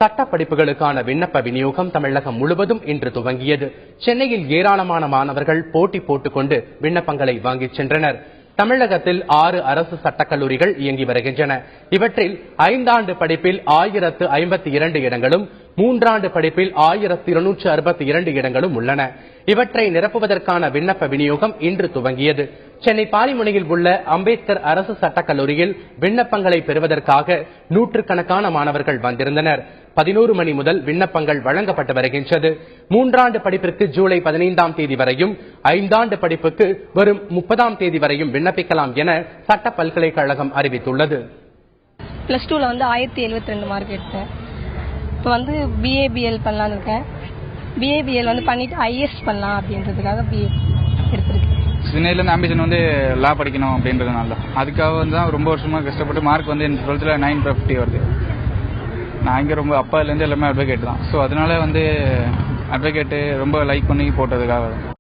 சட்ட படிப்புகளுக்கான விண்ணப்ப விநியோகம் தமிழகம் முழுவதும் இன்று துவங்கியது. சென்னையில் ஏராளமான மாணவர்கள் போட்டி போட்டுக்கொண்டு விண்ணப்பங்களை வாங்கிச் சென்றனர். தமிழகத்தில் 6 அரசு சட்டக்கல்லூரிகள் இயங்கி வருகின்றன. இவற்றில் 5 ஆண்டு படிப்பில் 1052 இடங்களும் 3 ஆண்டு படிப்பில் 1262 இடங்களும் உள்ளன. இவற்றை நிரப்புவதற்கான விண்ணப்ப விநியோகம் இன்று துவங்கியது. சென்னை பாரிமுனையில் உள்ள அம்பேத்கர் அரசு சட்டக்கல்லூரியில் விண்ணப்பங்களை பெறுவதற்காக நூற்றுக்கணக்கான மாணவர்கள் வந்திருந்தனர். 11 மணி முதல் விண்ணப்பங்கள் வழங்கப்பட்டு வருகின்றது. 3 ஆண்டு படிப்பிற்கு ஜூலை 15ஆம் தேதி வரையும் 5 ஆண்டு படிப்புக்கு வரும் 30ஆம் தேதி வரையும் விண்ணப்பிக்கலாம் என சட்ட பல்கலைக்கழகம் அறிவித்துள்ளது. +2ல 1072 மார்க் எடுத்தேன். இப்போ BABL பண்ணலான்னு இருக்கேன். BABL பண்ணிட்டு IS பண்ணலாம் அப்படின்றதுக்காக BA எடுத்திருக்கேன். சென்னையிலேருந்து ஆம்பிஷன் லா படிக்கணும் அப்படின்றதுனால அதுக்காக தான் ரொம்ப வருஷமா கஷ்டப்பட்டு மார்க் 12th 950 வருது. நான் இங்கே ரொம்ப அப்பாலேருந்து எல்லாமே அட்வொகேட் தான். ஸோ அதனால அட்வொகேட்டு ரொம்ப லைக் பண்ணி போட்டதுக்காக